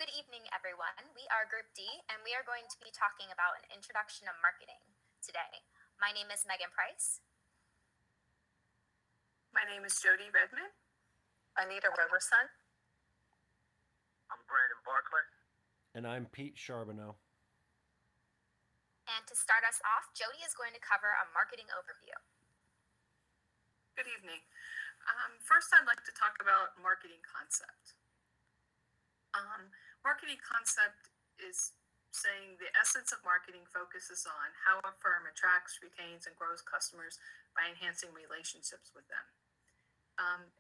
Good evening, everyone. We are Group D, and we are going to be talking about an introduction of marketing today. My name is Megan Price. My name is Jodi Redman. Anita Roberson. I'm Brandon Barclay. And I'm Pete Charboneau. And to start us off, Jodi is going to cover a marketing overview. Good evening. First, I'd like to talk about marketing concept. Marketing concept is saying the essence of marketing focuses on how a firm attracts, retains, and grows customers by enhancing relationships with them.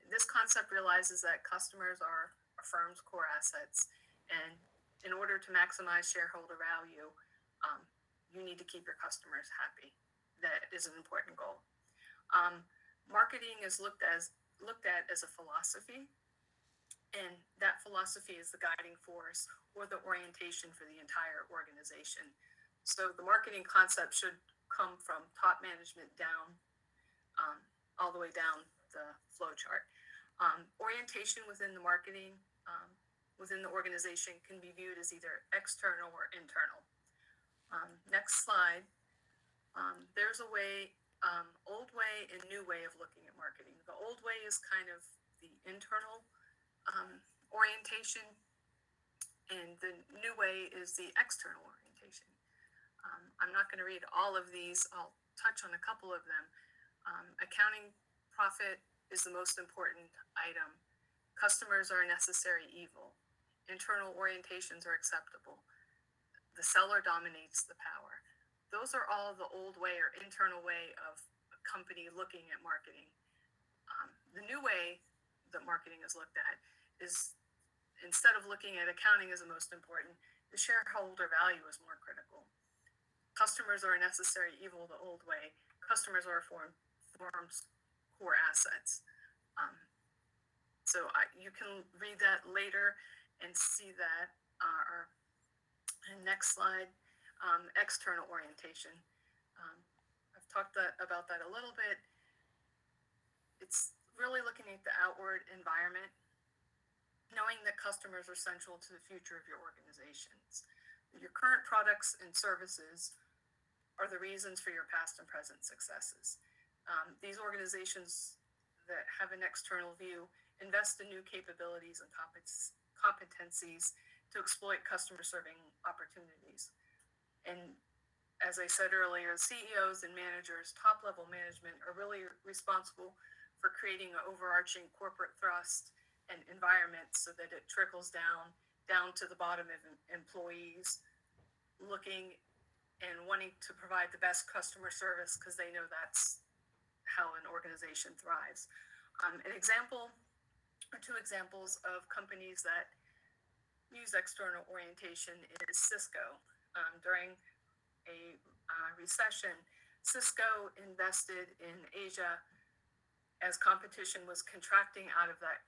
This concept realizes that customers are a firm's core assets, and in order to maximize shareholder value, you need to keep your customers happy. That is an important goal. Marketing is looked at as a philosophy, and that philosophy is the guiding force or the orientation for the entire organization. So the marketing concept should come from top management down, all the way down the flow chart. Orientation within the marketing, within the organization can be viewed as either external or internal. Next slide. There's a way, old way and new way of looking at marketing. The old way is kind of the internal orientation, and the new way is the external orientation. I'm not going to read all of these. I'll touch on a couple of them. Accounting profit is the most important item. Customers are a necessary evil. Internal orientations are acceptable. The seller dominates the power. Those are all the old way or internal way of a company looking at marketing. The new way that marketing is looked at is, instead of looking at accounting as the most important, the shareholder value is more critical. Customers are a necessary evil the old way. Customers are a firm's core assets. So you can read that later and see that. And next slide, external orientation. I've talked about that a little bit. It's really looking at the outward environment, knowing that customers are central to the future of your organizations. Your current products and services are the reasons for your past and present successes. These organizations that have an external view invest in new capabilities and competencies to exploit customer serving opportunities. And as I said earlier, CEOs and managers, top level management, are really responsible for creating an overarching corporate thrust and environment so that it trickles down to the bottom of employees, looking and wanting to provide the best customer service because they know that's how an organization thrives. An example or two examples of companies that use external orientation is Cisco. During a recession, Cisco invested in Asia as competition was contracting out of that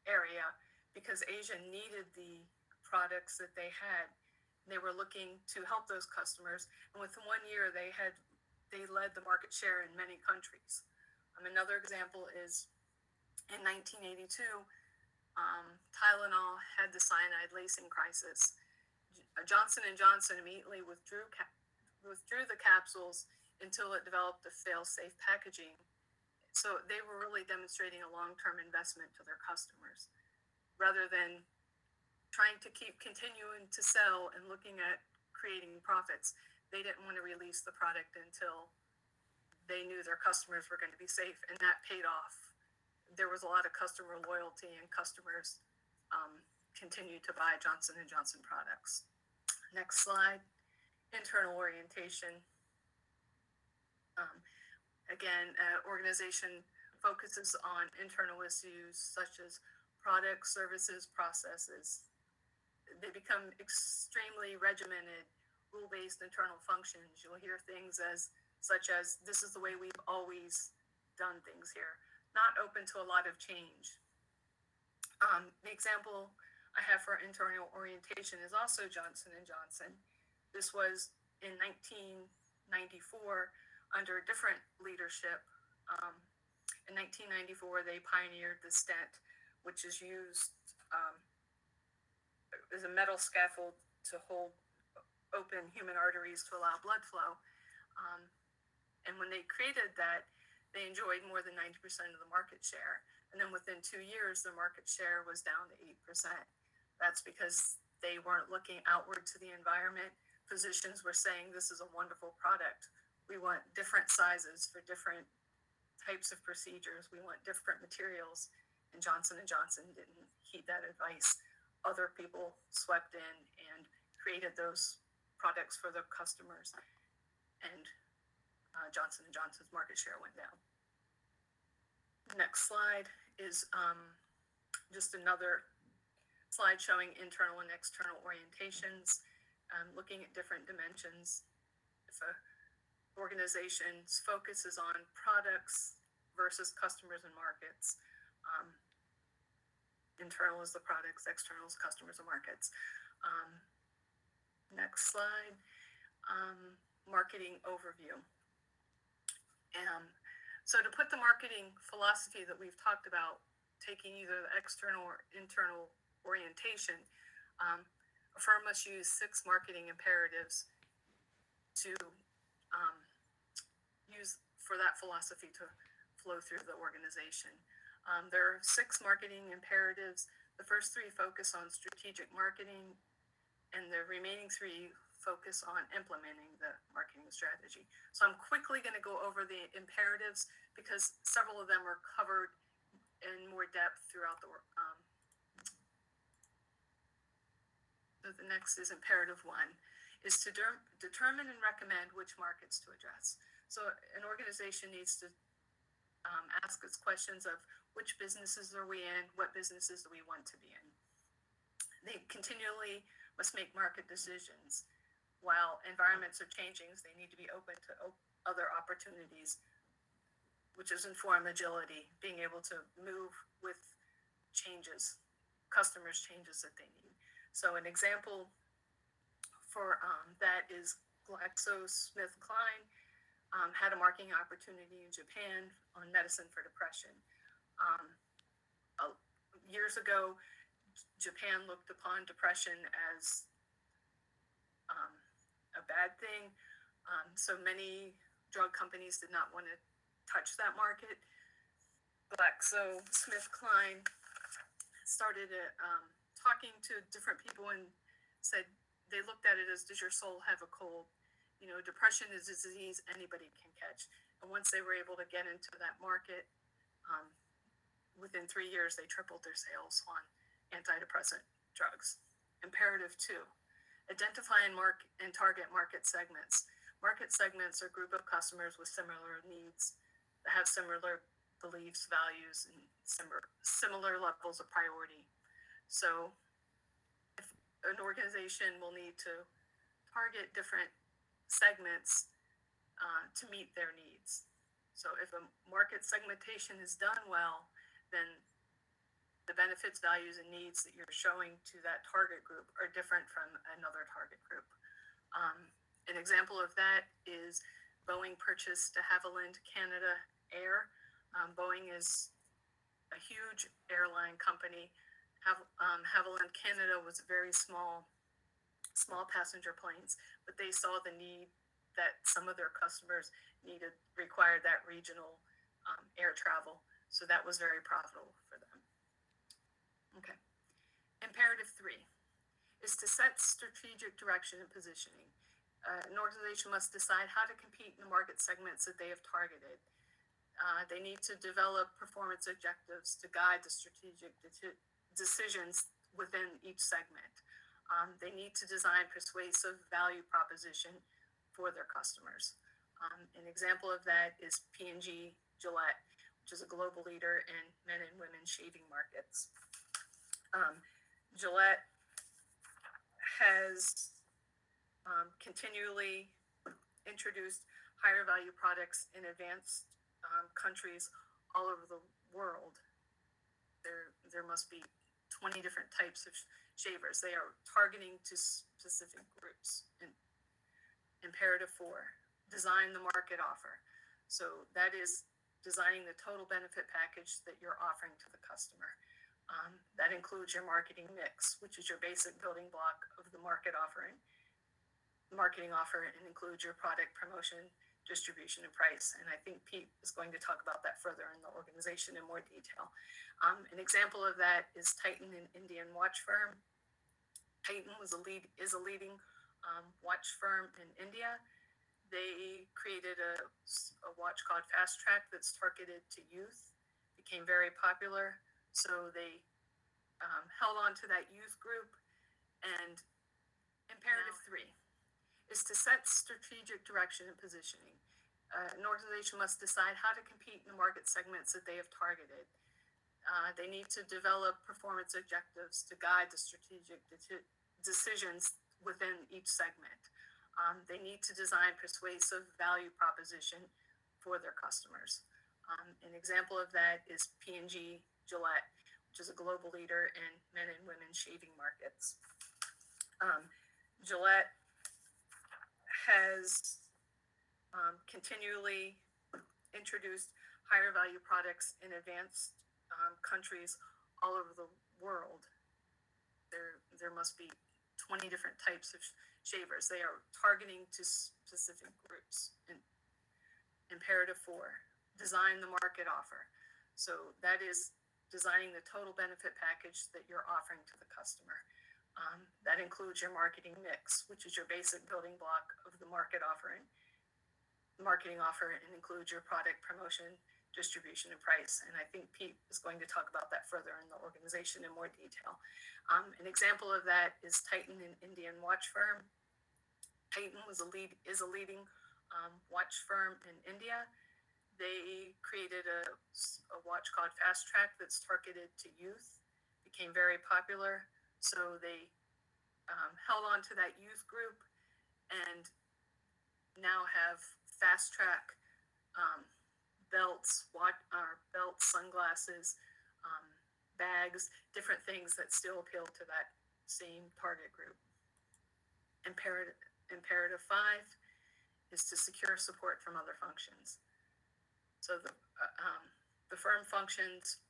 area because Asia needed the products that they had. They were looking to help those customers, and within 1 year they led the market share in many countries. Another example is in 1982, Tylenol had the cyanide lacing crisis. Johnson & Johnson immediately withdrew the capsules until it developed a fail-safe packaging. So they were really demonstrating a long-term investment to their customers, rather than trying to keep continuing to sell and looking at creating profits. They didn't want to release the product until they knew their customers were going to be safe, and that paid off. There was a lot of customer loyalty, and customers continued to buy Johnson & Johnson products. Next slide, internal orientation. Again, organization focuses on internal issues such as products, services, processes. They become extremely regimented, rule-based internal functions. You'll hear things such as, this is the way we've always done things here, not open to a lot of change. The example I have for internal orientation is also Johnson & Johnson. This was in 1994 under different leadership. In 1994, they pioneered the stent, which is used is a metal scaffold to hold open human arteries to allow blood flow. And when they created that, they enjoyed more than 90% of the market share. And then within 2 years, their market share was down to 8%. That's because they weren't looking outward to the environment. Physicians were saying, this is a wonderful product. We want different sizes for different types of procedures. We want different materials. And Johnson & Johnson didn't heed that advice. Other people swept in and created those products for their customers. And Johnson & Johnson's market share went down. Next slide is just another slide showing internal and external orientations, looking at different dimensions. If an organization's focus is on products versus customers and markets, internal is the products, external is customers and markets. Next slide, marketing overview. So to put the marketing philosophy that we've talked about, taking either the external or internal orientation, a firm must use 6 marketing imperatives to use for that philosophy to flow through the organization. There are 6 marketing imperatives. The first 3 focus on strategic marketing, and the remaining 3 focus on implementing the marketing strategy. So I'm quickly going to go over the imperatives because several of them are covered in more depth throughout the work. So the next is imperative 1, is to determine and recommend which markets to address. So an organization needs to ask its questions of which businesses are we in, what businesses do we want to be in. They continually must make market decisions. While environments are changing, they need to be open to other opportunities, which is informed agility, being able to move with changes, customers' changes that they need. So an example for that is GlaxoSmithKline had a marketing opportunity in Japan on medicine for depression. Years ago, Japan looked upon depression as a bad thing. So many drug companies did not want to touch that market. GlaxoSmithKline started talking to different people and said they looked at it as, does your soul have a cold? You know, depression is a disease anybody can catch. And once they were able to get into that market, within 3 years, they tripled their sales on antidepressant drugs. Imperative 2, identify and target market segments. Market segments are a group of customers with similar needs that have similar beliefs, values, and similar levels of priority. So if an organization will need to target different segments to meet their needs. So if a market segmentation is done well, then the benefits, values, and needs that you're showing to that target group are different from another target group. An example of that is Boeing purchased de Havilland Canada Air. Boeing is a huge airline company. Havilland Canada was very small passenger planes, but they saw the need that some of their customers required that regional air travel. So that was very profitable for them. Okay. Imperative 3 is to set strategic direction and positioning. An organization must decide how to compete in the market segments that they have targeted. They need to develop performance objectives to guide the strategic decisions within each segment. They need to design persuasive value proposition for their customers. An example of that is P&G Gillette, which is a global leader in men and women shaving markets. Gillette has continually introduced higher value products in advanced countries all over the world. There must be 20 different types of shavers. They are targeting to specific groups. Imperative 4, design the market offer. So that is designing the total benefit package that you're offering to the customer. That includes your marketing mix, which is your basic building block of the marketing offer, and includes your product promotion, distribution, and price. And I think Pete is going to talk about that further in the organization in more detail. An example of that is Titan, an Indian watch firm. Titan is a leading watch firm in India. They created a watch called Fast Track that's targeted to youth. Became very popular, so they held on to that youth group. And imperative 3 is to set strategic direction and positioning. An organization must decide how to compete in the market segments that they have targeted. They need to develop performance objectives to guide the strategic decisions within each segment. They need to design persuasive value proposition for their customers. An example of that is P&G Gillette, which is a global leader in men and women shaving markets. Gillette has continually introduced higher value products in advanced countries all over the world. There must be 20 different types of shavers. They are targeting to specific groups. And imperative 4, design the market offer. So that is designing the total benefit package that you're offering to the customer. That includes your marketing mix, which is your basic building block of the marketing offer, and includes your product promotion, distribution, and price. And I think Pete is going to talk about that further in the organization in more detail. An example of that is Titan, an Indian watch firm. Titan is a leading watch firm in India. They created a watch called Fast Track that's targeted to youth. Became very popular, so they held on to that youth group and now have Fast Track belts, sunglasses, bags, different things that still appeal to that same target group. Imperative 5 is to secure support from other functions. So the firm functions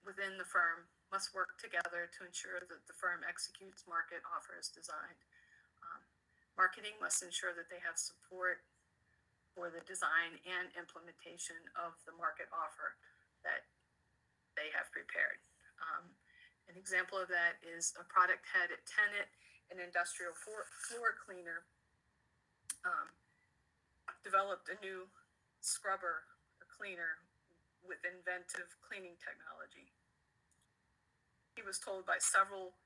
within the firm must work together to ensure that the firm executes market offers designed. Marketing must ensure that they have support for the design and implementation of the market offer that they have prepared. An example of that is a product head at Tenet, an industrial floor cleaner, developed a new scrubber or cleaner with inventive cleaning technology. He was told by several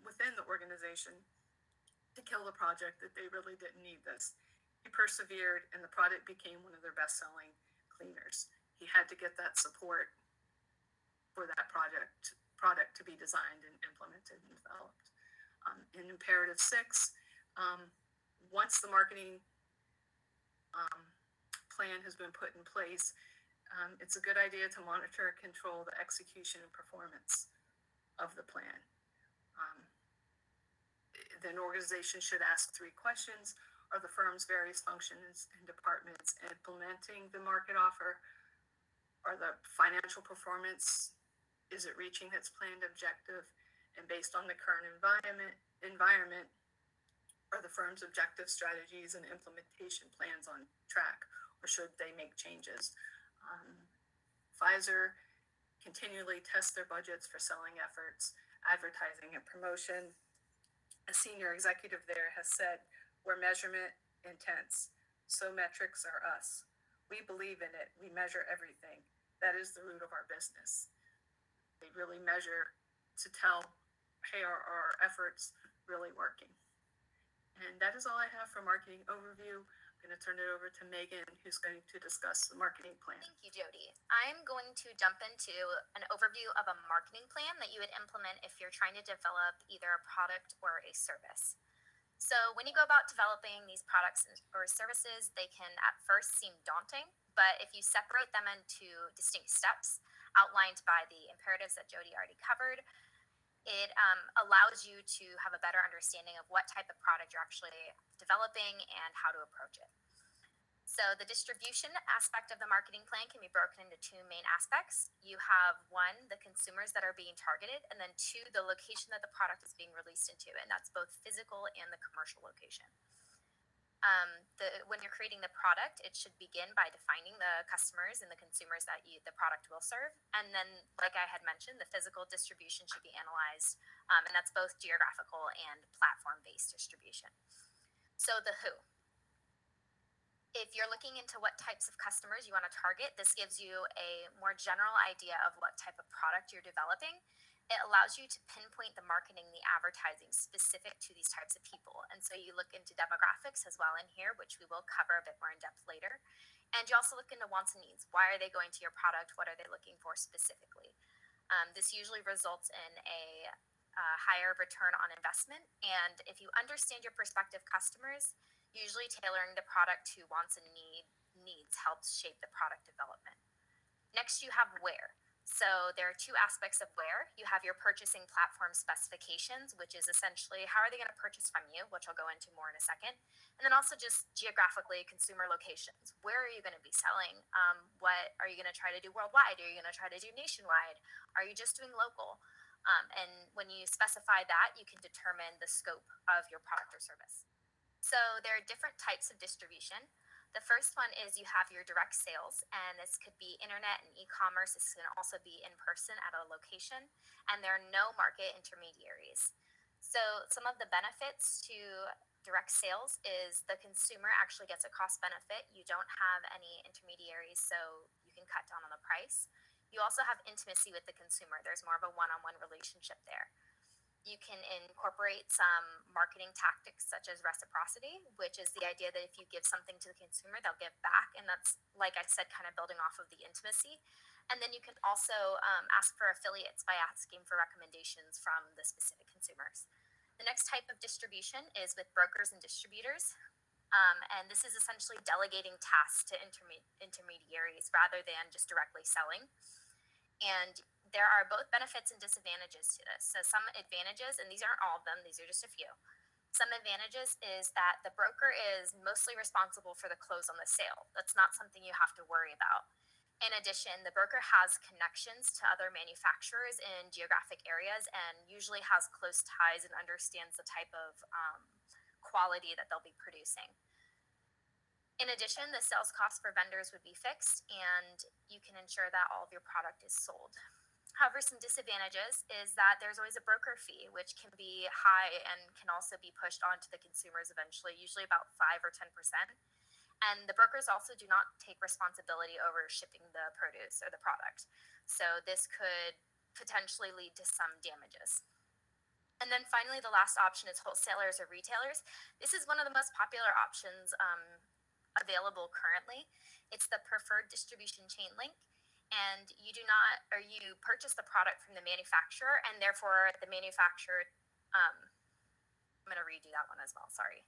within the organization to kill the project, that they really didn't need this. He persevered, and the product became one of their best-selling cleaners. He had to get that support for that product to be designed and implemented and developed. In imperative 6, once the marketing plan has been put in place, it's a good idea to monitor and control the execution and performance of the plan. Then an organization should ask 3 questions. Are the firm's various functions and departments implementing the market offer? Are the financial performance, is it reaching its planned objective? And based on the current environment, are the firm's objective strategies and implementation plans on track, or should they make changes? Pfizer continually tests their budgets for selling efforts, advertising, and promotion. A senior executive there has said, "We're measurement intense, so metrics are us. We believe in it. We measure everything. That is the root of our business." They really measure to tell, hey, are our efforts really working? And that is all I have for marketing overview. I'm going to turn it over to Megan, who's going to discuss the marketing plan. Thank you, Jodi. I'm going to jump into an overview of a marketing plan that you would implement if you're trying to develop either a product or a service. So when you go about developing these products or services, they can at first seem daunting, but if you separate them into distinct steps outlined by the imperatives that Jodi already covered, it allows you to have a better understanding of what type of product you're actually developing and how to approach it. So the distribution aspect of the marketing plan can be broken into two main aspects. You have one, the consumers that are being targeted, and then two, the location that the product is being released into, and that's both physical and the commercial location. When you're creating the product, it should begin by defining the customers and the consumers that the product will serve. And then, like I had mentioned, the physical distribution should be analyzed, and that's both geographical and platform-based distribution. So the who. If you're looking into what types of customers you want to target, this gives you a more general idea of what type of product you're developing. It allows you to pinpoint the marketing, the advertising specific to these types of people. And so you look into demographics as well in here, which we will cover a bit more in depth later. And you also look into wants and needs. Why are they going to your product? What are they looking for specifically? This usually results in a higher return on investment. And if you understand your prospective customers, usually tailoring the product to wants and needs helps shape the product development. Next, you have where. So there are two aspects of where. You have your purchasing platform specifications, which is essentially how are they going to purchase from you, which I'll go into more in a second. And then also just geographically, consumer locations. Where are you going to be selling? What are you going to try to do worldwide? Are you going to try to do nationwide? Are you just doing local? And when you specify that, you can determine the scope of your product or service. So there are different types of distribution. The first one is you have your direct sales, and this could be internet and e-commerce. This can also be in person at a location, and there are no market intermediaries. So some of the benefits to direct sales is the consumer actually gets a cost benefit. You don't have any intermediaries, so you can cut down on the price. You also have intimacy with the consumer. There's more of a one-on-one relationship there. You can incorporate some marketing tactics such as reciprocity, which is the idea that if you give something to the consumer, they'll give back. And that's, like I said, kind of building off of the intimacy. And then you can also ask for affiliates by asking for recommendations from the specific consumers. The next type of distribution is with brokers and distributors. And this is essentially delegating tasks to intermediaries rather than just directly selling. And there are both benefits and disadvantages to this. So some advantages, and these aren't all of them, these are just a few. Some advantages is that the broker is mostly responsible for the close on the sale. That's not something you have to worry about. In addition, the broker has connections to other manufacturers in geographic areas and usually has close ties and understands the type of quality that they'll be producing. In addition, the sales cost for vendors would be fixed, and you can ensure that all of your product is sold. However, some disadvantages is that there's always a broker fee, which can be high and can also be pushed onto the consumers eventually, usually about 5 or 10%. And the brokers also do not take responsibility over shipping the produce or the product. So this could potentially lead to some damages. And then finally, the last option is wholesalers or retailers. This is one of the most popular options available currently. It's the preferred distribution chain link. And you purchase the product from the manufacturer, and therefore the manufacturer, I'm going to redo that one as well, sorry.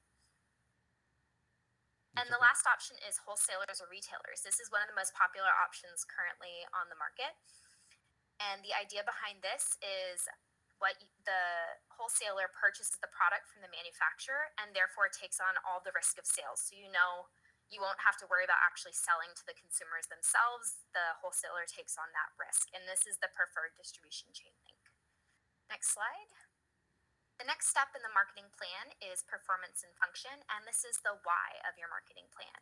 And the last option is wholesalers or retailers. This is one of the most popular options currently on the market. And the idea behind this is the wholesaler purchases the product from the manufacturer and therefore takes on all the risk of sales. So you won't have to worry about actually selling to the consumers themselves. The wholesaler takes on that risk. And this is the preferred distribution chain link. Next slide. The next step in the marketing plan is performance and function, and this is the why of your marketing plan.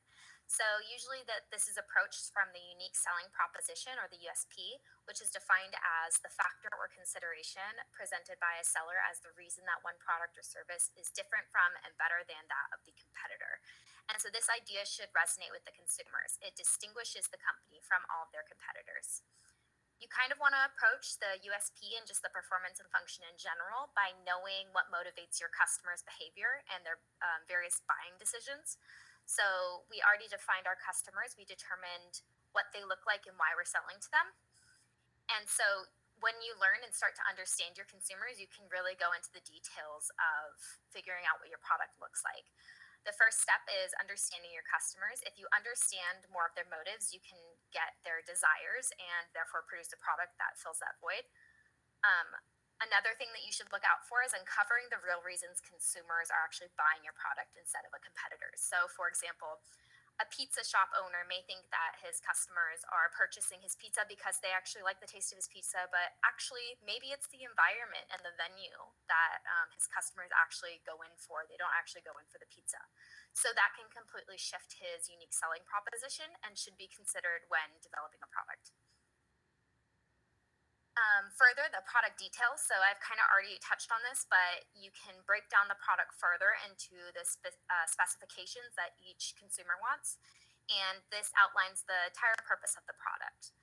So usually this is approached from the unique selling proposition, or the USP, which is defined as the factor or consideration presented by a seller as the reason that one product or service is different from and better than that of the competitor. And so this idea should resonate with the consumers. It distinguishes the company from all of their competitors. You kind of want to approach the USP and just the performance and function in general by knowing what motivates your customers' behavior and their various buying decisions. So we already defined our customers. We determined what they look like and why we're selling to them. And so when you learn and start to understand your consumers, you can really go into the details of figuring out what your product looks like. The first step is understanding your customers. If you understand more of their motives, you can get their desires and therefore produce a product that fills that void. Another thing that you should look out for is uncovering the real reasons consumers are actually buying your product instead of a competitor's. So, for example, a pizza shop owner may think that his customers are purchasing his pizza because they actually like the taste of his pizza, but actually, maybe it's the environment and the venue that his customers actually go in for. They don't actually go in for the pizza. So that can completely shift his unique selling proposition and should be considered when developing a product. Further, the product details. So I've kind of already touched on this, but you can break down the product further into the specifications that each consumer wants. And this outlines the entire purpose of the product.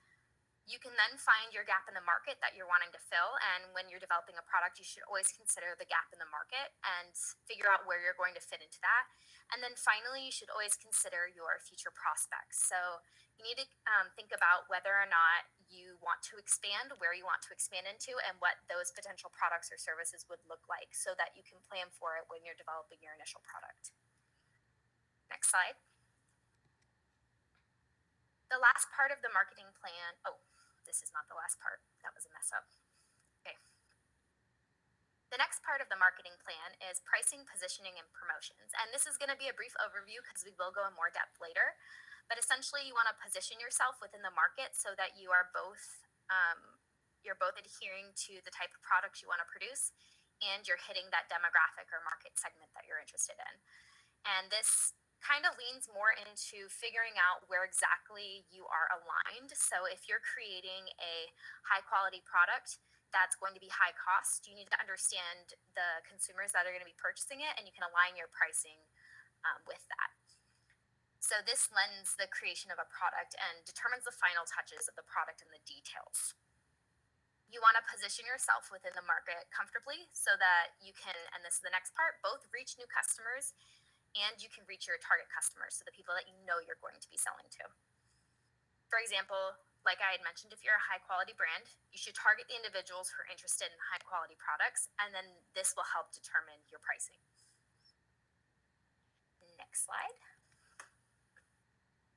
You can then find your gap in the market that you're wanting to fill. And when you're developing a product, you should always consider the gap in the market and figure out where you're going to fit into that. And then finally, you should always consider your future prospects. So you need to think about whether or not you want to expand, where you want to expand into, and what those potential products or services would look like so that you can plan for it when you're developing your initial product. Next slide. The last part of the marketing plan, this is not the last part. That was a mess up. Okay. The next part of the marketing plan is pricing, positioning, and promotions. And this is going to be a brief overview because we will go in more depth later. But essentially, you want to position yourself within the market so that you are both adhering to the type of products you want to produce, and you're hitting that demographic or market segment that you're interested in. And this kind of leans more into figuring out where exactly you are aligned. So if you're creating a high quality product that's going to be high cost, you need to understand the consumers that are going to be purchasing it, and you can align your pricing with that. So this lends the creation of a product and determines the final touches of the product and the details. You want to position yourself within the market comfortably so that you can, and this is the next part, both reach new customers and you can reach your target customers, so the people that you know you're going to be selling to. For example, like I had mentioned, if you're a high quality brand, you should target the individuals who are interested in high quality products, and then this will help determine your pricing. Next slide.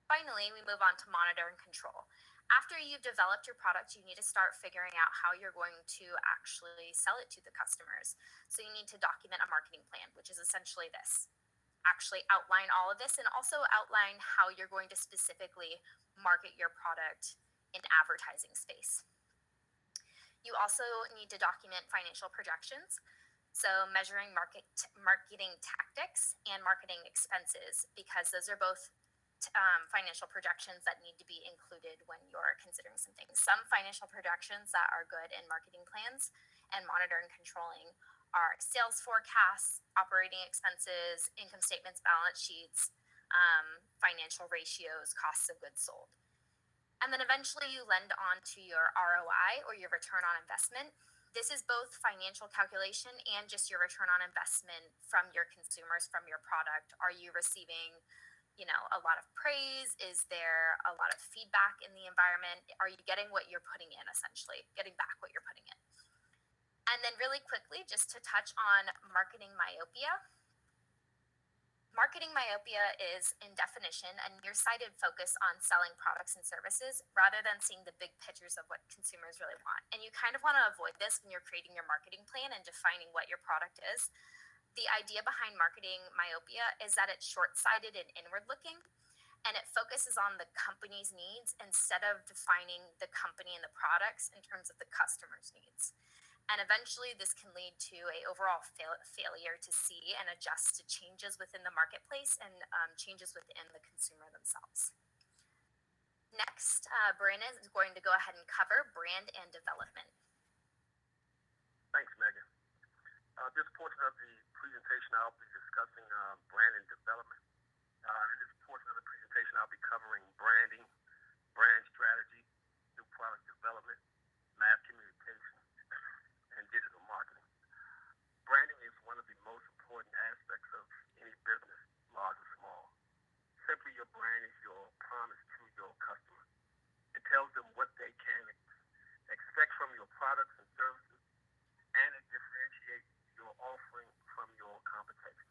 Finally, we move on to monitor and control. After you've developed your product, you need to start figuring out how you're going to actually sell it to the customers. So you need to document a marketing plan, which is essentially this. Actually outline all of this and also outline how you're going to specifically market your product in advertising space. You also need to document financial projections. So measuring marketing tactics and marketing expenses, because those are both financial projections that need to be included when you're considering some things. Some financial projections that are good in marketing plans and monitor and controlling are sales forecasts, operating expenses, income statements, balance sheets, financial ratios, costs of goods sold. And then eventually you lend on to your ROI, or your return on investment. This is both financial calculation and just your return on investment from your consumers, from your product. Are you receiving a lot of praise? Is there a lot of feedback in the environment? Are you getting what you're putting in, essentially, getting back what you're putting in? And then really quickly, just to touch on marketing myopia. Marketing myopia is, in definition, a nearsighted focus on selling products and services rather than seeing the big pictures of what consumers really want. And you kind of want to avoid this when you're creating your marketing plan and defining what your product is. The idea behind marketing myopia is that it's short-sighted and inward-looking, and it focuses on the company's needs instead of defining the company and the products in terms of the customer's needs. And eventually, this can lead to an overall failure to see and adjust to changes within the marketplace and changes within the consumer themselves. Next, Brandon is going to go ahead and cover brand and development. Thanks, Megan. This portion of the presentation, I'll be discussing brand and development. In this portion of the presentation, I'll be covering branding, brand strategy, new product development, mass communication, and digital marketing. Branding is one of the most important aspects of any business, large or small. Simply, your brand is your promise to your customer. It tells them what they can expect from your products and services, and it differentiates your offering from your competition.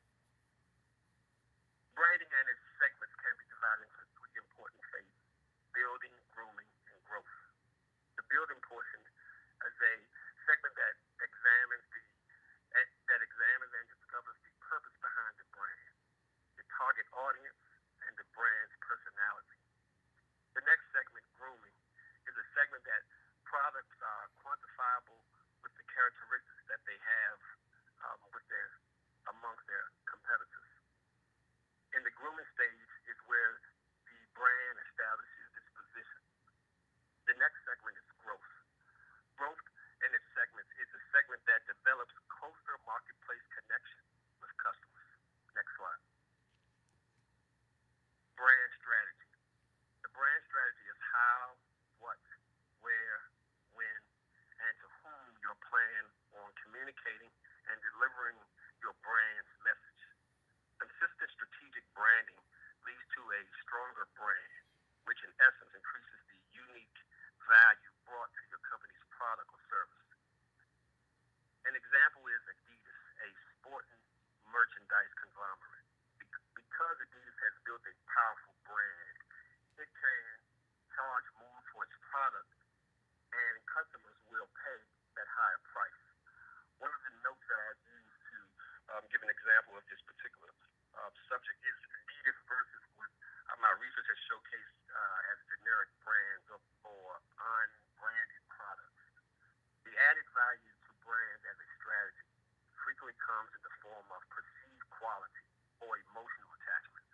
comes in the form of perceived quality or emotional attachment.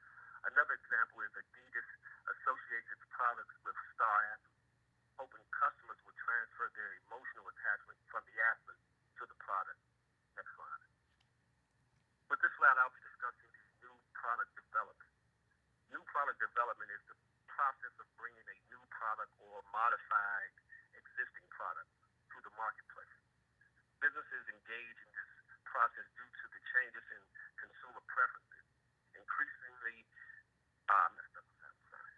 Another example is Adidas associates its products with star athletes, hoping customers will transfer their emotional attachment from the athlete to the product. Next slide. With this slide, I'll be discussing the new product development. New product development is the process of bringing a new product or modified existing product to the marketplace. Businesses engage in this process due to the changes in consumer preferences. Increasingly, messed up with that, sorry.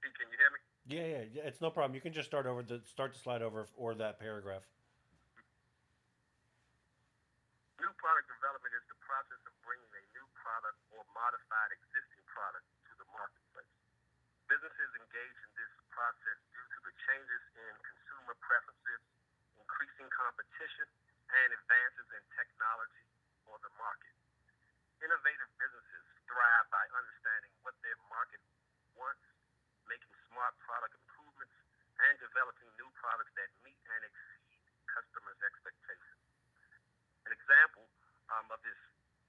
Pete, can you hear me? Yeah. It's no problem. You can just start the slide over or that paragraph. New product development is the process of bringing a new product or modified existing product to the marketplace. Businesses engage in this process due to the changes in consumer preferences, increasing competition, and advances in technology or the market. Innovative businesses thrive by understanding what their market wants, making smart product improvements, and developing new products that meet and exceed customers' expectations. An example of this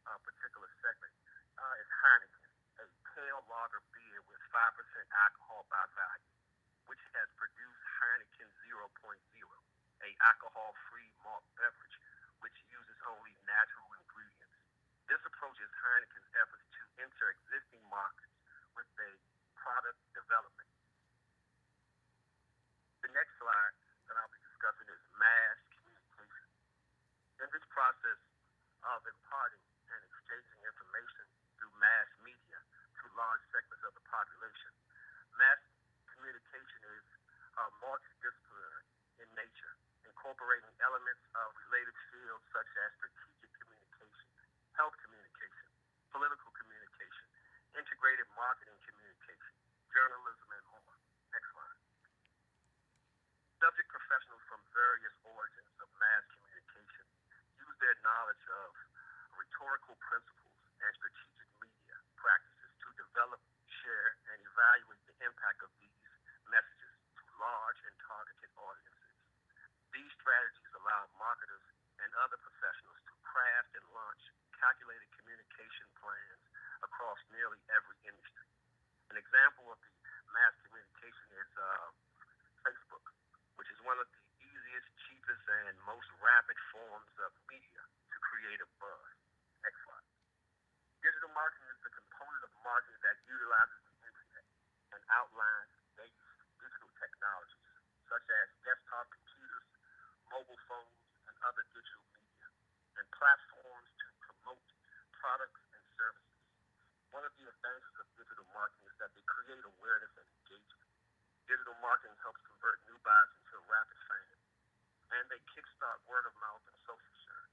particular segment is Heineken, a pale lager beer with 5% alcohol by value, which has produced Heineken 0.0, a alcohol-free malt beverage which uses only natural ingredients. This approaches Heineken's efforts to enter existing markets with a product development. The next slide that I'll be discussing is mass communication. In this process of imparting and exchanging information through mass media to large segments of the population, mass communication is multidisciplinary in nature, incorporating elements of related fields such as strategic communication, health communication, political communication, integrated marketing communication, journalism, and more. Next slide. Subject professionals from various origins of mass communication use their knowledge of rhetorical principles and strategic media practices to develop, share, and evaluate the impact of these messages to large and targeted audiences. These strategies allow marketers and other professionals to craft and launch calculated communication plans across nearly every industry. An example of the mass communication is Facebook, which is one of the easiest, cheapest, and most rapid forms of media to create a buzz. Next slide. Digital marketing is the component of marketing that utilizes the internet and outlines basic digital technologies such as desktop computers, mobile phones, and other digital media, and platforms to promote products and services. One of the advantages of digital marketing is that they create awareness and engagement. Digital marketing helps convert new buyers into rapid fans, and they kickstart word of mouth and social sharing.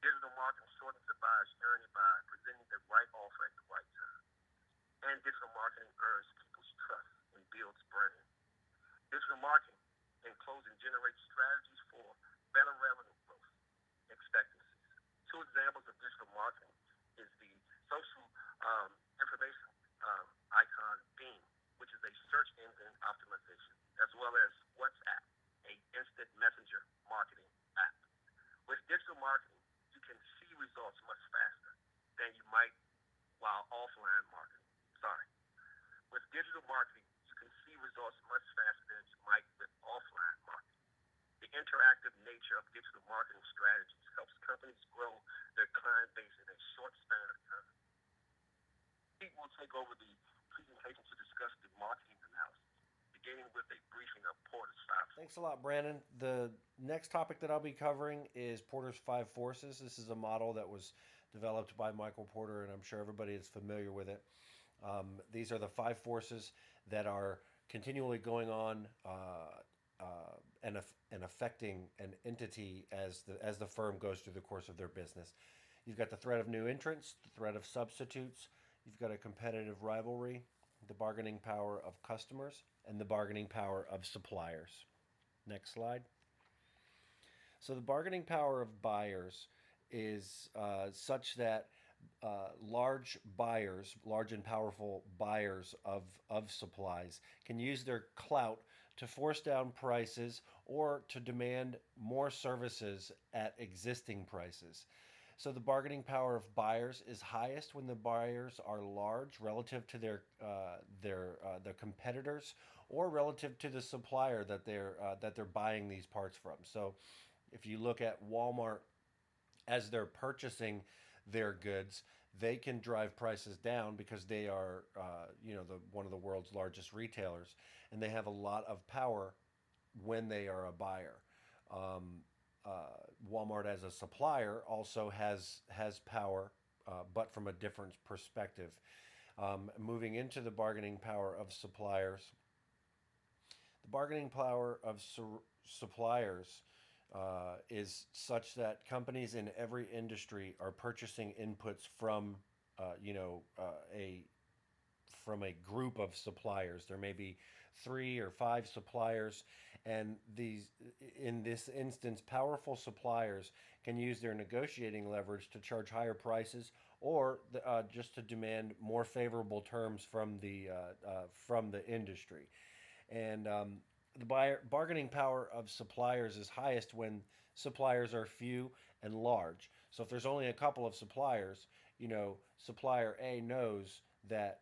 Digital marketing shortens the buyer's journey by presenting the right offer at the right time. And digital marketing earns people's trust and builds brand. Digital marketing, in closing, generates strategies for better revenue growth expectancies. Two examples of digital marketing is the social information icon Beam, which is a search engine optimization, as well as WhatsApp, a instant messenger marketing app. With digital marketing, you can see results much faster than you might while offline marketing. With digital marketing, you can see results much faster than you might with offline marketing. The interactive nature of digital marketing strategies helps companies grow their client base in a short span of time. Pete will take over the presentation to discuss the marketing analysis, beginning with a briefing of Porter's 5 Forces. Thanks a lot, Brandon. The next topic that I'll be covering is Porter's 5 Forces. This is a model that was developed by Michael Porter, and I'm sure everybody is familiar with it. These are the 5 forces that are continually going on and affecting an entity as the firm goes through the course of their business. You've got the threat of new entrants, the threat of substitutes. You've got a competitive rivalry, the bargaining power of customers, and the bargaining power of suppliers. Next slide. So the bargaining power of buyers is such that large buyers, large and powerful buyers of supplies, can use their clout to force down prices or to demand more services at existing prices. So the bargaining power of buyers is highest when the buyers are large relative to their competitors or relative to the supplier that they're buying these parts from. So if you look at Walmart as they're purchasing their goods, they can drive prices down because they are, the one of the world's largest retailers, and they have a lot of power when they are a buyer. Um, Walmart as a supplier also has power, but from a different perspective. Moving into the bargaining power of suppliers, the bargaining power of suppliers is such that companies in every industry are purchasing inputs from a from a group of suppliers. There may be 3 or 5 suppliers, and these, in this instance, powerful suppliers can use their negotiating leverage to charge higher prices or just to demand more favorable terms from the industry. And the bargaining power of suppliers is highest when suppliers are few and large. So if there's only a couple of suppliers, supplier A knows that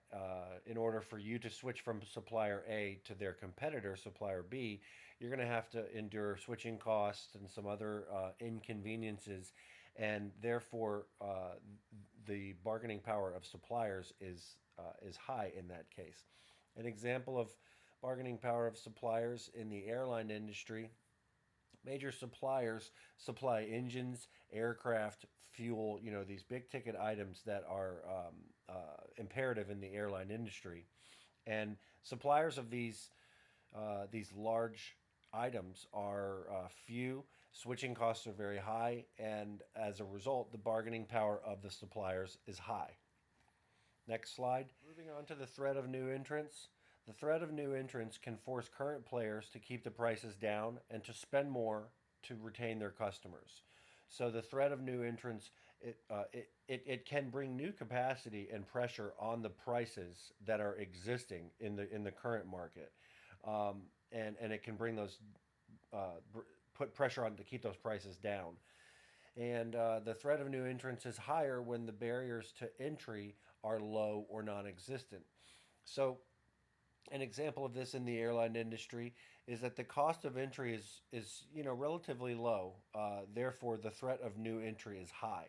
in order for you to switch from supplier A to their competitor, supplier B, you're going to have to endure switching costs and some other inconveniences, and therefore the bargaining power of suppliers is high in that case. An example of bargaining power of suppliers in the airline industry: major suppliers supply engines, aircraft, fuel, these big ticket items that are imperative in the airline industry. And suppliers of these large items are few, switching costs are very high, and as a result, the bargaining power of the suppliers is high. Next slide. Moving on to the threat of new entrants. The threat of new entrants can force current players to keep the prices down and to spend more to retain their customers. So the threat of new entrants, it can bring new capacity and pressure on the prices that are existing in the current market, and it can bring those put pressure on to keep those prices down. And the threat of new entrants is higher when the barriers to entry are low or non-existent. So an example of this in the airline industry is that the cost of entry is relatively low. Therefore, the threat of new entry is high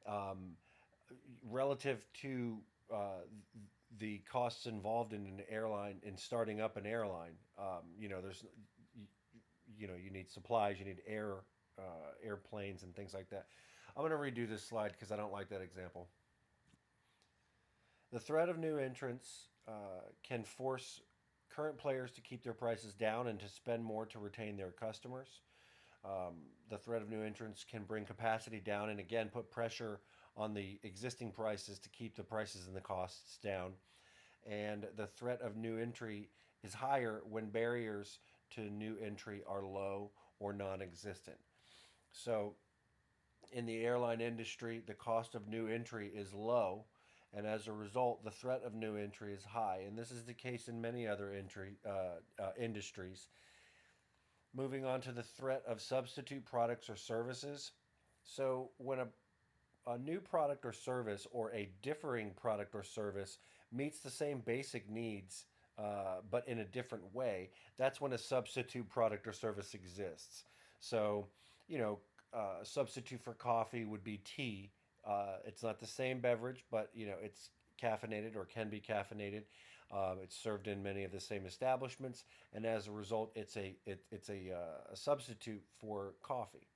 um, relative to the costs involved in an airline in starting up an airline. There's you, you need supplies, you need airplanes and things like that. I'm going to redo this slide because I don't like that example. The threat of new entrants can force current players to keep their prices down and to spend more to retain their customers. The threat of new entrants can bring capacity down and again put pressure on the existing prices to keep the prices and the costs down. And the threat of new entry is higher when barriers to new entry are low or non existent. So, in the airline industry, the cost of new entry is low, and as a result, the threat of new entry is high. And this is the case in many other industries. Moving on to the threat of substitute products or services. So, when a new product or service or a differing product or service meets the same basic needs but in a different way, that's when a substitute product or service exists. So, a substitute for coffee would be tea. It's not the same beverage, but it's caffeinated or can be caffeinated. It's served in many of the same establishments, and as a result, it's a substitute for coffee.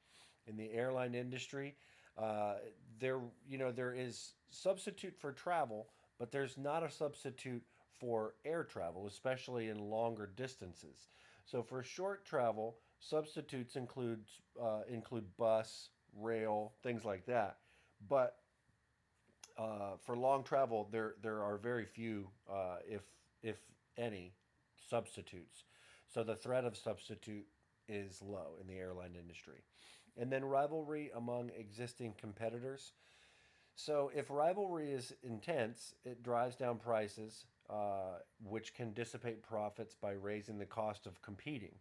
In the airline industry, uh, there is substitute for travel, but there's not a substitute for air travel, especially in longer distances. So for short travel, substitutes include bus, rail, things like that. But for long travel, there are very few, if any, substitutes. So the threat of substitute is low in the airline industry. And then rivalry among existing competitors. So if rivalry is intense, it drives down prices, which can dissipate profits by raising the cost of competing.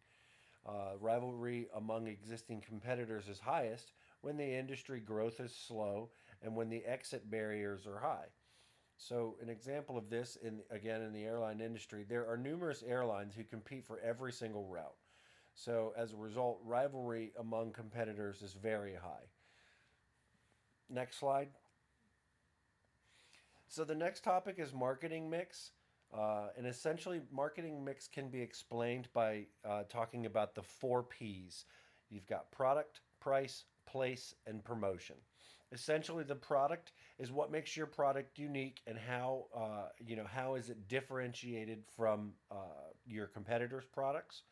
Rivalry among existing competitors is highest when the industry growth is slow and when the exit barriers are high. So, an example of this, in the airline industry, there are numerous airlines who compete for every single route. So, as a result, rivalry among competitors is very high. Next slide. So, the next topic is marketing mix. And essentially, marketing mix can be explained by talking about the four P's. You've got product, price, place, and promotion. Essentially, the product is what makes your product unique, and how is it differentiated from your competitors' products.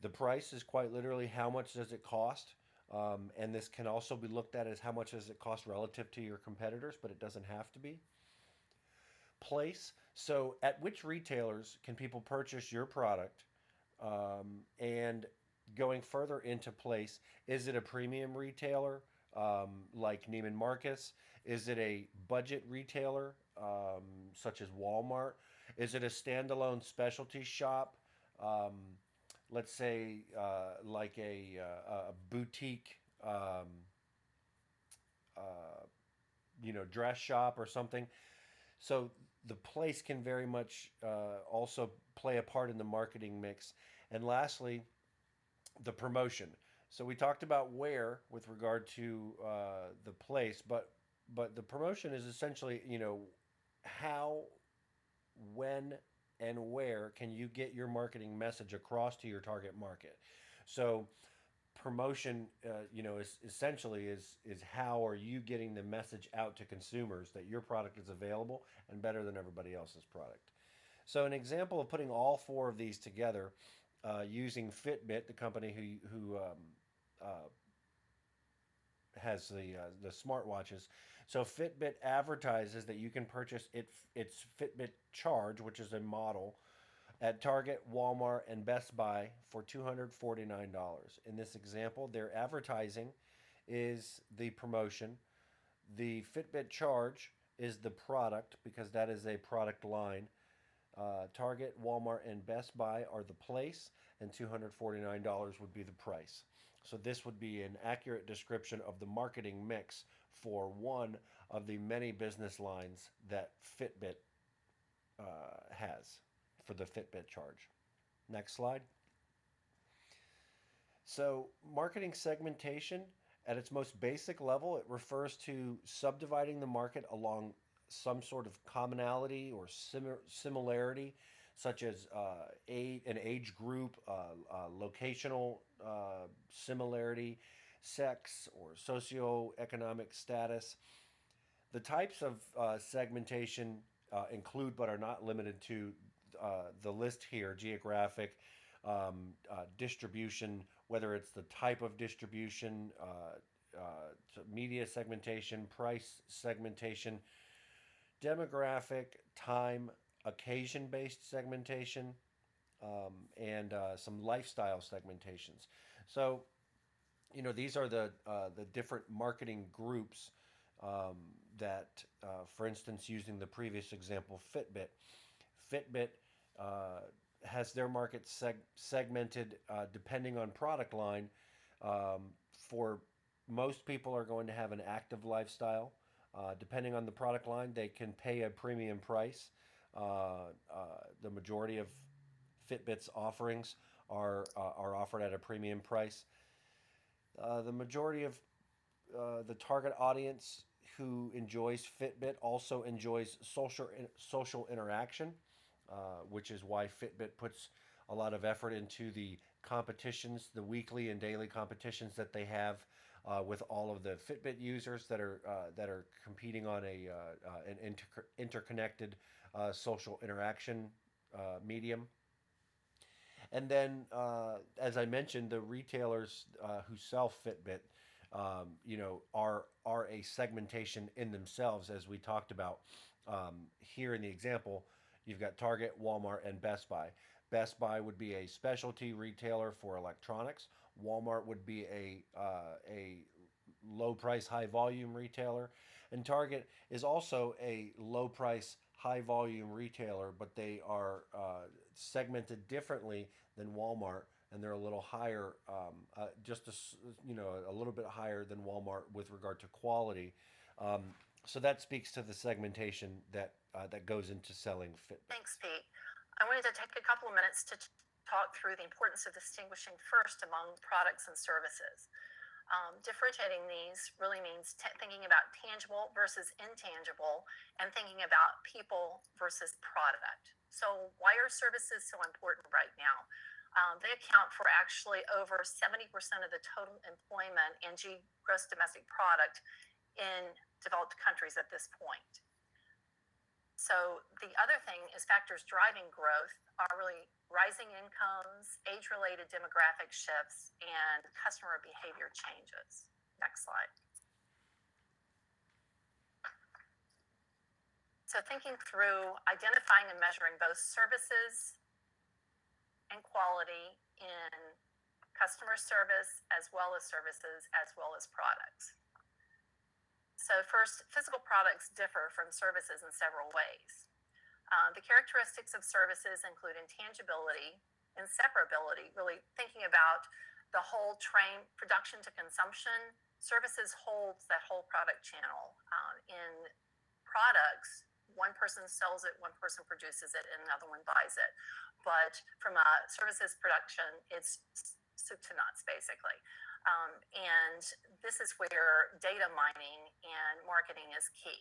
The price is quite literally how much does it cost, and this can also be looked at as how much does it cost relative to your competitors, but it doesn't have to be. Place, so at which retailers can people purchase your product, and going further into place, is it a premium retailer like Neiman Marcus? Is it a budget retailer such as Walmart? Is it a standalone specialty shop? Um, let's say like a boutique, uh, dress shop or something. So the place can very much also play a part in the marketing mix. And lastly, the promotion. So we talked about where with regard to the place, but the promotion is essentially how, when, and where can you get your marketing message across to your target market. So promotion, is essentially is how are you getting the message out to consumers that your product is available and better than everybody else's product. So an example of putting all four of these together, using Fitbit, the company who uh, has the smartwatches. So Fitbit advertises that you can purchase its Fitbit Charge, which is a model, at Target, Walmart, and Best Buy for $249. In this example, their advertising is the promotion. The Fitbit Charge is the product because that is a product line. Target, Walmart, and Best Buy are the place, and $249 would be the price. So, this would be an accurate description of the marketing mix for one of the many business lines that Fitbit has for the Fitbit Charge. Next slide. So, marketing segmentation at its most basic level, it refers to subdividing the market along some sort of commonality or similarity, such as an age group, locational similarity, sex, or socioeconomic status. The types of segmentation include but are not limited to the list here: geographic, distribution, whether it's the type of distribution, media segmentation, price segmentation, demographic, time, occasion based segmentation, and some lifestyle segmentations. So, these are the different marketing groups um, that, for instance, using the previous example, Fitbit uh, has their market segmented depending on product line. For most people are going to have an active lifestyle. Depending on the product line, they can pay a premium price. The majority of Fitbit's offerings are offered at a premium price. The majority of the target audience who enjoys Fitbit also enjoys social interaction, which is why Fitbit puts a lot of effort into the competitions, the weekly and daily competitions that they have with all of the Fitbit users that are competing on an interconnected social interaction medium. And then, as I mentioned, the retailers who sell Fitbit, are a segmentation in themselves, as we talked about here in the example. You've got Target, Walmart, and Best Buy. Best Buy would be a specialty retailer for electronics. Walmart would be a low price, high volume retailer. And Target is also a low price, high volume retailer, but they are segmented differently than Walmart, and they're a little higher, a little bit higher than Walmart with regard to quality. So that speaks to the segmentation that goes into selling fitment. Thanks, Pete. I wanted to take a couple of minutes to talk through the importance of distinguishing first among products and services. Differentiating these really means thinking about tangible versus intangible and thinking about people versus product. So why are services so important right now? They account for actually over 70% of the total employment and gross domestic product in developed countries at this point. So the other thing is factors driving growth are really rising incomes, age-related demographic shifts, and customer behavior changes. Next slide. So thinking through identifying and measuring both services and quality in customer service as well as services as well as products. So first, physical products differ from services in several ways. The characteristics of services include intangibility, inseparability, really thinking about the whole train production to consumption. Services holds that whole product channel. In products, one person sells it, one person produces it, and another one buys it. But from a services production, it's soup to nuts, basically. And this is where data mining and marketing is key.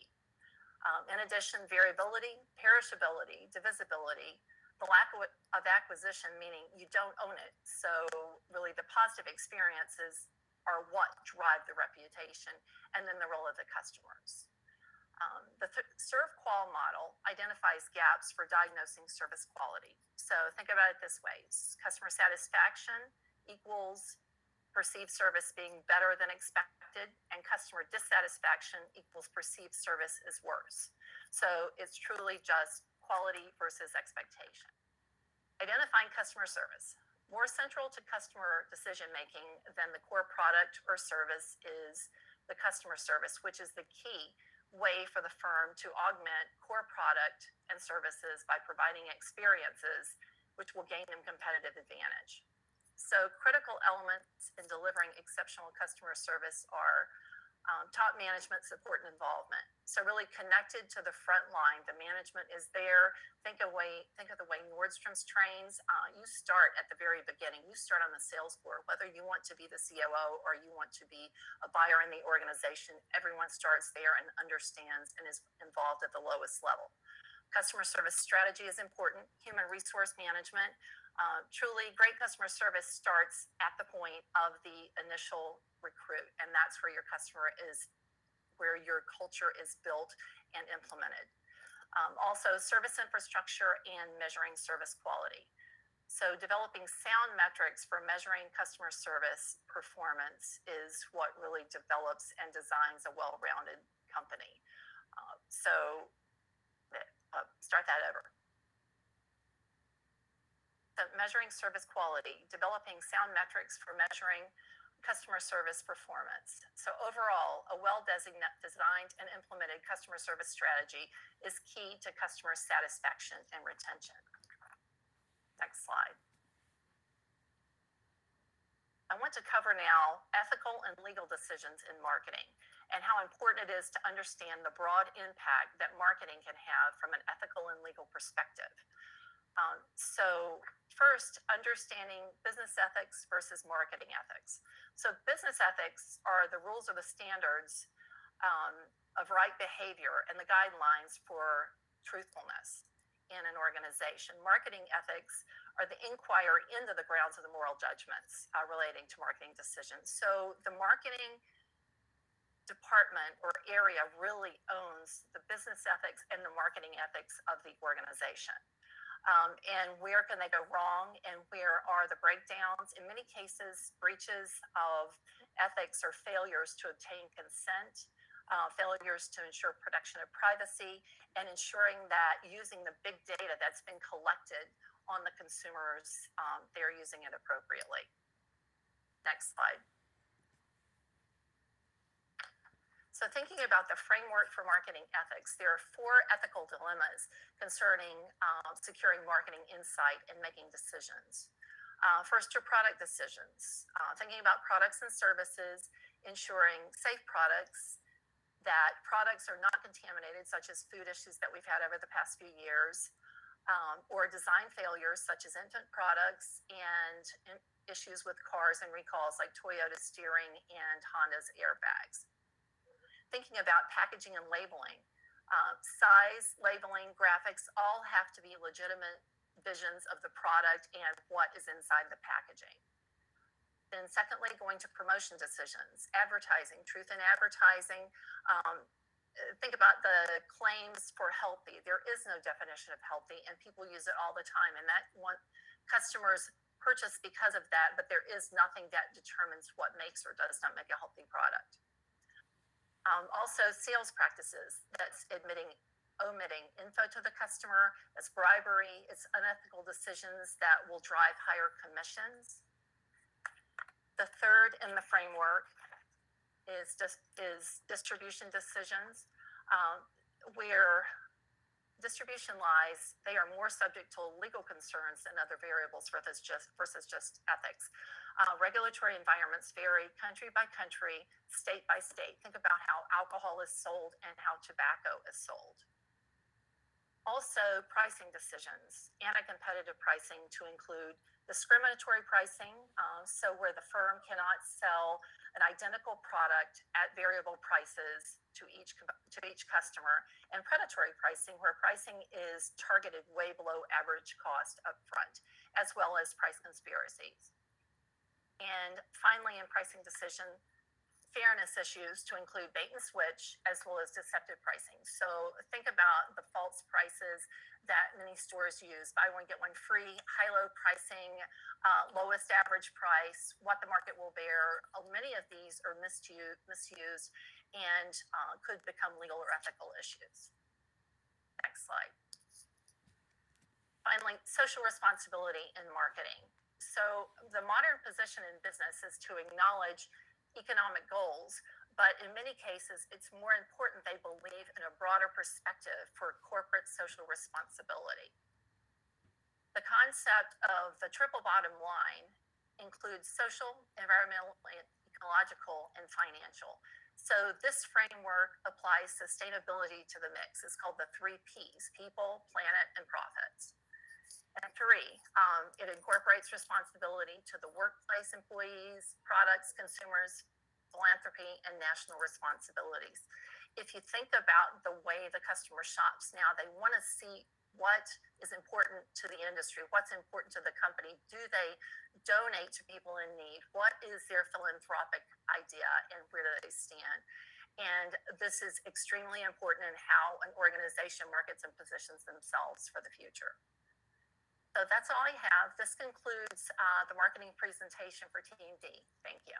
In addition, variability, perishability, divisibility, the lack of acquisition, meaning you don't own it. So really the positive experiences are what drive the reputation, and then the role of the customers. The serve qual model identifies gaps for diagnosing service quality. So think about it this way. Customer satisfaction equals perceived service being better than expected, and customer dissatisfaction equals perceived service is worse. So it's truly just quality versus expectation. Identifying customer service. More central to customer decision making than the core product or service is the customer service, which is the key way for the firm to augment core product and services by providing experiences which will gain them competitive advantage. So critical elements in delivering exceptional customer service are top management support and involvement. So really connected to the front line, the management is there. Think of the way Nordstrom's trains. You start at the very beginning. You start on the sales floor, whether you want to be the COO or you want to be a buyer in the organization. Everyone starts there and understands and is involved at the lowest level. Customer service strategy is important. Human resource management. Truly, great customer service starts at the point of the initial recruit, and that's where your where your culture is built and implemented. Also, service infrastructure and measuring service quality. So developing sound metrics for measuring customer service performance is what really develops and designs a well-rounded company. Start that over. So measuring service quality, developing sound metrics for measuring customer service performance. So overall, a well-designed and implemented customer service strategy is key to customer satisfaction and retention. Next slide. I want to cover now ethical and legal decisions in marketing and how important it is to understand the broad impact that marketing can have from an ethical and legal perspective. So first, understanding business ethics versus marketing ethics. So business ethics are the rules or the standards of right behavior and the guidelines for truthfulness in an organization. Marketing ethics are the inquiry into the grounds of the moral judgments relating to marketing decisions. So the marketing department or area really owns the business ethics and the marketing ethics of the organization. And where can they go wrong and where are the breakdowns? In many cases, breaches of ethics or failures to obtain consent, failures to ensure protection of privacy, and ensuring that using the big data that's been collected on the consumers, they're using it appropriately. Next slide. So thinking about the framework for marketing ethics, there are 4 ethical dilemmas concerning securing marketing insight and making decisions. First, your product decisions. Thinking about products and services, ensuring safe products, that products are not contaminated, such as food issues that we've had over the past few years, or design failures, such as infant products and issues with cars and recalls like Toyota steering and Honda's airbags. Thinking about packaging and labeling, size, labeling, graphics all have to be legitimate visions of the product and what is inside the packaging. Then secondly, going to promotion decisions, advertising, truth in advertising. Think about the claims for healthy. There is no definition of healthy, and people use it all the time, and that one customers purchase because of that, but there is nothing that determines what makes or does not make a healthy product. Also, sales practices, that's omitting info to the customer, that's bribery, it's unethical decisions that will drive higher commissions. The third in the framework is distribution decisions, where distribution lies, they are more subject to legal concerns and other variables versus just ethics. Regulatory environments vary country by country, state by state. Think about how alcohol is sold and how tobacco is sold. Also, pricing decisions, anti-competitive pricing to include discriminatory pricing, so where the firm cannot sell an identical product at variable prices to each customer, and predatory pricing, where pricing is targeted way below average cost upfront, as well as price conspiracies. And finally, in pricing decision, fairness issues to include bait and switch, as well as deceptive pricing. So think about the false prices that many stores use: buy one, get one free, high-low pricing, lowest average price, what the market will bear. Many of these are misused and could become legal or ethical issues. Next slide. Finally, social responsibility in marketing. So the modern position in business is to acknowledge economic goals, but in many cases, it's more important they believe in a broader perspective for corporate social responsibility. The concept of the triple bottom line includes social, environmental, ecological, and financial. So this framework applies sustainability to the mix. It's called the 3 Ps: people, planet, and profits. And 3, it incorporates responsibility to the workplace, employees, products, consumers, philanthropy, and national responsibilities. If you think about the way the customer shops now, they want to see what is important to the industry, what's important to the company. Do they donate to people in need? What is their philanthropic idea, and where do they stand? And this is extremely important in how an organization markets and positions themselves for the future. So that's all I have. This concludes the marketing presentation for Team D. Thank you.